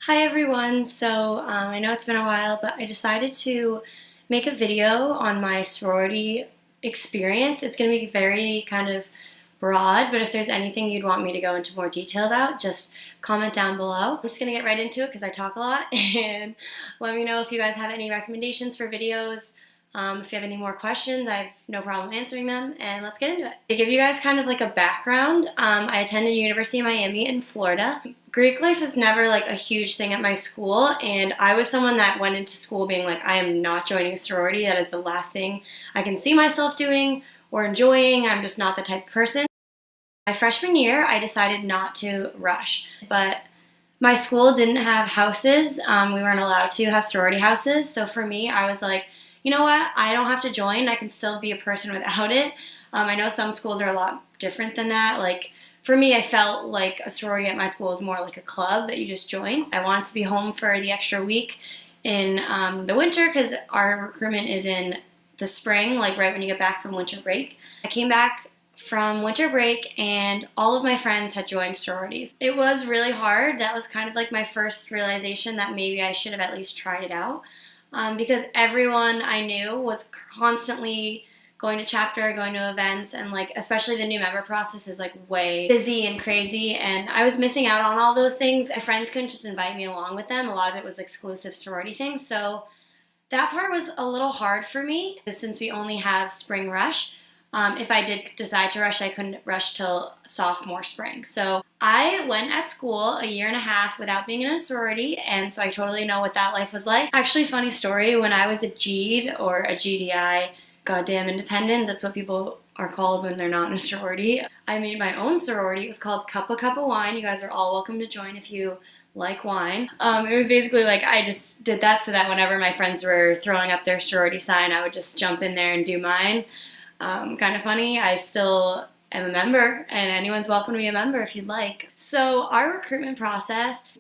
Hi everyone, I know it's been a while, but I decided to make a video on my sorority experience. It's going to be very kind of broad, but if there's anything you'd want me to go into more detail about, just comment down below. I'm just going to get right into it because I talk a lot, and let me know if you guys have any recommendations for videos. If you have any more questions, I have no problem answering them, and let's get into it. To give you guys kind of like a background, I attended University of Miami in Florida. Greek life is never like a huge thing at my school, and I was someone that went into school being like, I am not joining a sorority. That is the last thing I can see myself doing or enjoying. I'm just not the type of person. My freshman year, I decided not to rush, but my school didn't have houses. We weren't allowed to have sorority houses, so for me, I was like, you know what, I don't have to join. I can still be a person without it. I know some schools are a lot different than that. Like, for me, I felt like a sorority at my school is more like a club that you just join. I wanted to be home for the extra week in the winter because our recruitment is in the spring, like right when you get back from winter break. I came back from winter break and all of my friends had joined sororities. It was really hard. That was kind of like my first realization that maybe I should have at least tried it out because everyone I knew was constantly going to chapter, going to events, and like especially the new member process is like way busy and crazy, and I was missing out on all those things. My friends couldn't just invite me along with them. A lot of it was exclusive sorority things, so that part was a little hard for me since we only have spring rush. If I did decide to rush, I couldn't rush till sophomore spring. So I went at school a year and a half without being in a sorority, and so I totally know what that life was like. Actually, funny story, when I was a GED or a GDI, goddamn independent, that's what people are called when they're not in a sorority. I made my own sorority. It was called Cup of Wine. You guys are all welcome to join if you like wine. It was basically like I just did that so that whenever my friends were throwing up their sorority sign, I would just jump in there and do mine. Kind of funny. I still am a member, and anyone's welcome to be a member if you'd like. So our recruitment process,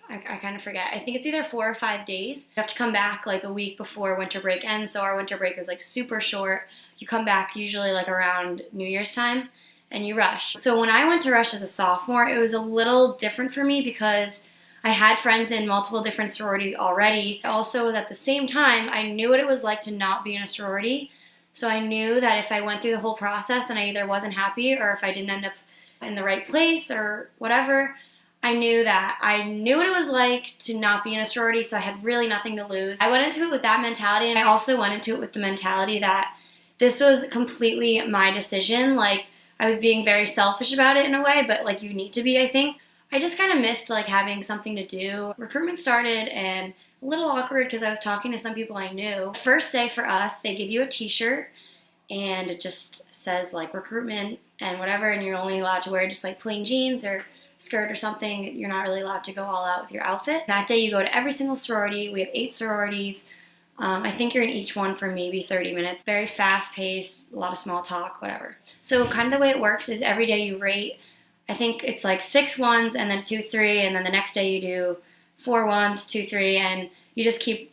I kind of forget. I think it's either 4 or 5 days. You have to come back like a week before winter break ends, so our winter break is like super short. You come back usually like around New Year's time, and you rush. So when I went to rush as a sophomore, it was a little different for me because I had friends in multiple different sororities already. Also, at the same time, I knew what it was like to not be in a sorority. So I knew that if I went through the whole process and I either wasn't happy or if I didn't end up in the right place or whatever, I knew what it was like to not be in a sorority, so I had really nothing to lose. I went into it with that mentality, and I also went into it with the mentality that this was completely my decision. Like, I was being very selfish about it in a way, but like you need to be, I think. I just kind of missed like having something to do. Recruitment started, and a little awkward because I was talking to some people I knew. First day for us, they give you a t-shirt and it just says like recruitment and whatever, and you're only allowed to wear just like plain jeans or skirt or something. You're not really allowed to go all out with your outfit. That day you go to every single sorority. We have 8 sororities. I think you're in each one for maybe 30 minutes. Very fast paced, a lot of small talk, whatever. So kind of the way it works is every day you rate, I think it's like 6 ones and then 2, 3, and then the next day you do 4 ones, 2, 3, and you just keep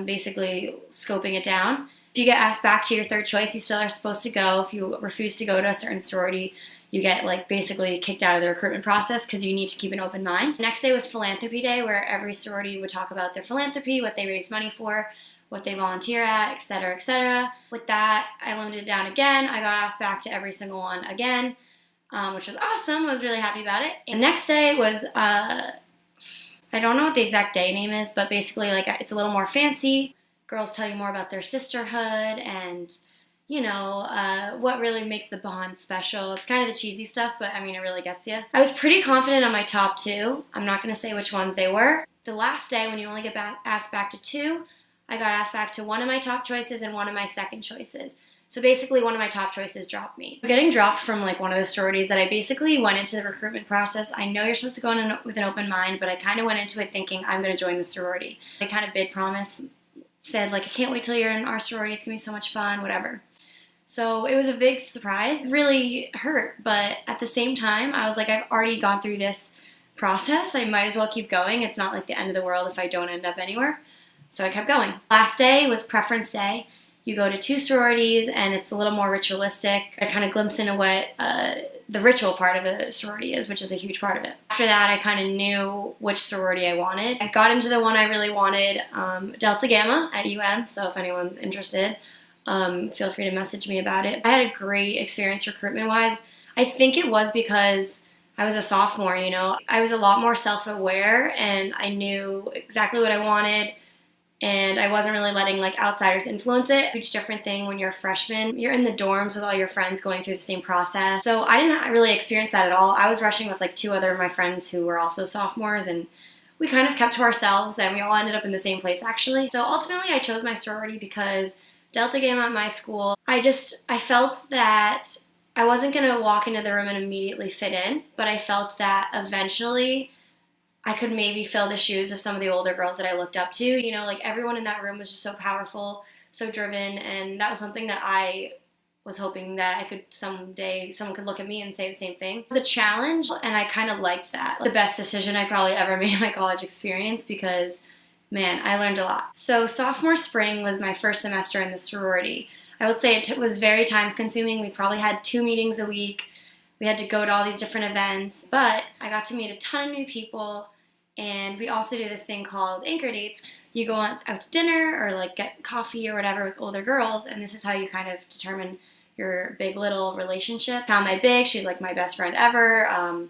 basically scoping it down. If you get asked back to your third choice, you still are supposed to go. If you refuse to go to a certain sorority, you get like basically kicked out of the recruitment process because you need to keep an open mind. The next day was philanthropy day, where every sorority would talk about their philanthropy, what they raise money for, what they volunteer at, etc., etc. With that, I limited it down again. I got asked back to every single one again, which was awesome. I was really happy about it. And the next day was, I don't know what the exact day name is, but basically like it's a little more fancy. Girls tell you more about their sisterhood and, you know, what really makes the bond special. It's kind of the cheesy stuff, but I mean, it really gets you. I was pretty confident on my top 2. I'm not going to say which ones they were. The last day, when you only get asked back to 2, I got asked back to one of my top choices and one of my second choices. So basically, one of my top choices dropped me. Getting dropped from like one of the sororities that I basically went into the recruitment process. I know you're supposed to go in with an open mind, but I kind of went into it thinking I'm going to join the sorority. I kind of bid promise, said like, I can't wait till you're in our sorority. It's going to be so much fun, whatever. So it was a big surprise. It really hurt, but at the same time, I was like, I've already gone through this process. I might as well keep going. It's not like the end of the world if I don't end up anywhere. So I kept going. Last day was preference day. You go to 2 sororities, and it's a little more ritualistic. I kind of glimpse into what the ritual part of the sorority is, which is a huge part of it. After that, I kind of knew which sorority I wanted. I got into the one I really wanted, Delta Gamma at UM, so if anyone's interested, feel free to message me about it. I had a great experience recruitment-wise. I think it was because I was a sophomore, you know. I was a lot more self-aware, and I knew exactly what I wanted, and I wasn't really letting like outsiders influence it. Huge different thing when you're a freshman. You're in the dorms with all your friends going through the same process. So I didn't really experience that at all. I was rushing with like 2 other of my friends who were also sophomores, and we kind of kept to ourselves, and we all ended up in the same place actually. So ultimately I chose my sorority because Delta Gamma at my school, I felt that I wasn't gonna walk into the room and immediately fit in, but I felt that eventually I could maybe fill the shoes of some of the older girls that I looked up to. You know, like everyone in that room was just so powerful, so driven, and that was something that I was hoping that I could someday, someone could look at me and say the same thing. It was a challenge, and I kind of liked that. The best decision I probably ever made in my college experience because, man, I learned a lot. So sophomore spring was my first semester in the sorority. I would say it was very time consuming. We probably had 2 meetings a week. We had to go to all these different events, but I got to meet a ton of new people, and we also do this thing called anchor dates. You go out to dinner or like get coffee or whatever with older girls, and this is how you kind of determine your big little relationship. Found my big, she's like my best friend ever.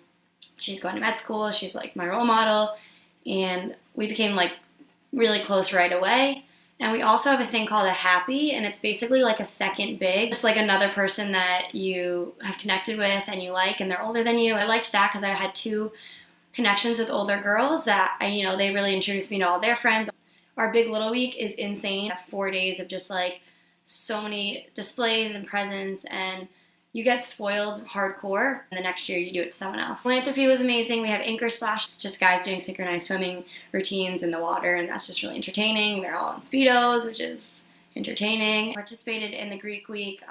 She's going to med school, she's like my role model, and we became like really close right away. And we also have a thing called a happy, and it's basically like a second big. It's like another person that you have connected with and you like, and they're older than you. I liked that because I had 2 connections with older girls that, they really introduced me to all their friends. Our big little week is insane. 4 days of just like so many displays and presents, and you get spoiled hardcore, and the next year you do it to someone else. Philanthropy was amazing. We have anchor splash, it's just guys doing synchronized swimming routines in the water, and that's just really entertaining. They're all in Speedos, which is entertaining. Participated in the Greek week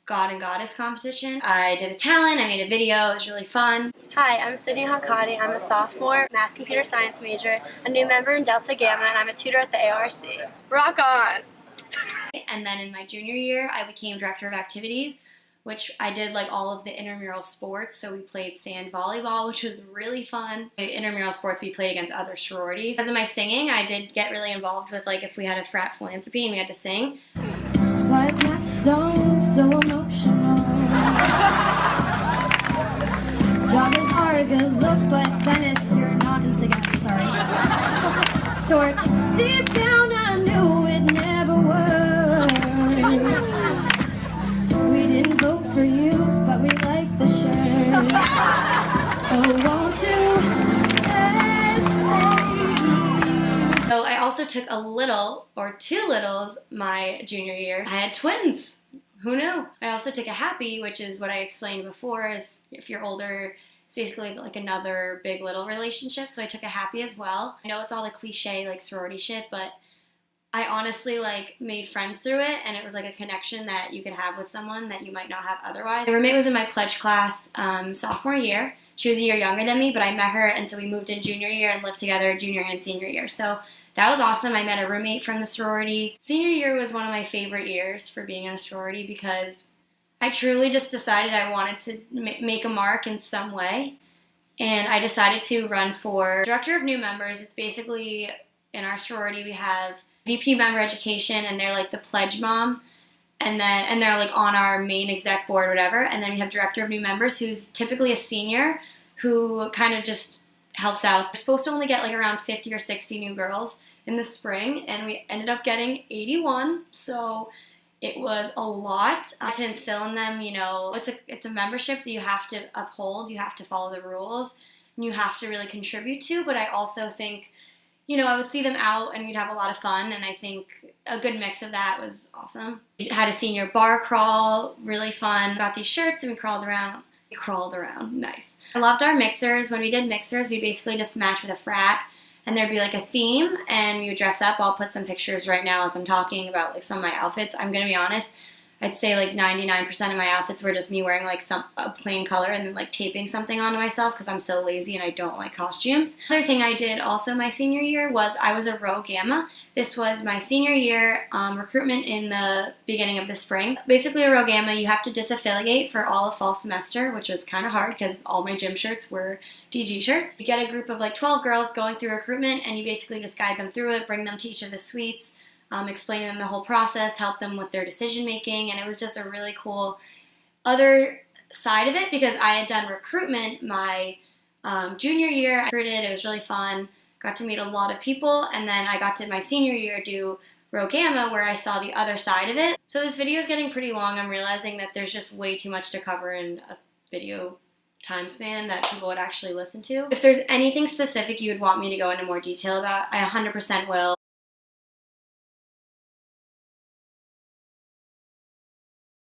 God and Goddess competition. I did a talent, I made a video, it was really fun. Hi, I'm Sydney Hakati. I'm a sophomore, math computer science major, a new member in Delta Gamma, and I'm a tutor at the ARC. Rock on! And then in my junior year, I became director of activities, which I did like all of the intramural sports. So we played sand volleyball, which was really fun. The intramural sports, we played against other sororities. Because of my singing, I did get really involved with like if we had a frat philanthropy and we had to sing. Why is my song so emotional? Job is hard, good look, but Dennis, you're not in singing. Sorry. Storch, deep down I knew it never worked. We didn't vote for you, but we like the shirt. Oh, won't you stay? So I also took a little, or 2 littles, my junior year. I had twins. Who knew? I also took a happy, which is what I explained before, is if you're older, it's basically like another big little relationship. So I took a happy as well. I know it's all the cliche like sorority shit, but I honestly like made friends through it, and it was like a connection that you could have with someone that you might not have otherwise. My roommate was in my pledge class sophomore year. She was a year younger than me, but I met her, and so we moved in junior year and lived together junior and senior year. So that was awesome. I met a roommate from the sorority. Senior year was one of my favorite years for being in a sorority because I truly just decided I wanted to make a mark in some way, and I decided to run for director of new members. It's basically, in our sorority we have VP member education, and they're like the pledge mom, and they're like on our main exec board, whatever. And then we have director of new members, who's typically a senior, who kind of just helps out. We're supposed to only get like around 50 or 60 new girls in the spring, and we ended up getting 81. So it was a lot to instill in them. It's a membership that you have to uphold. You have to follow the rules, and you have to really contribute to. But I also think, I would see them out and we'd have a lot of fun, and I think a good mix of that was awesome. We had a senior bar crawl, really fun. Got these shirts and we crawled around. Nice. I loved our mixers. When we did mixers, we basically just matched with a frat, and there'd be like a theme, and we would dress up. I'll put some pictures right now as I'm talking about like some of my outfits. I'm gonna be honest, I'd say like 99% of my outfits were just me wearing like a plain color and then like taping something onto myself because I'm so lazy and I don't like costumes. Another thing I did also my senior year was I was a Rho Gamma. This was my senior year recruitment in the beginning of the spring. Basically a Rho Gamma, you have to disaffiliate for all of fall semester, which was kind of hard because all my gym shirts were DG shirts. You get a group of like 12 girls going through recruitment and you basically just guide them through it, bring them to each of the suites, explaining them the whole process, help them with their decision making, and it was just a really cool other side of it because I had done recruitment my junior year. I recruited, it was really fun, got to meet a lot of people, and then I got to my senior year do Rho Gamma where I saw the other side of it. So this video is getting pretty long. I'm realizing that there's just way too much to cover in a video time span that people would actually listen to. If there's anything specific you would want me to go into more detail about, I 100% will.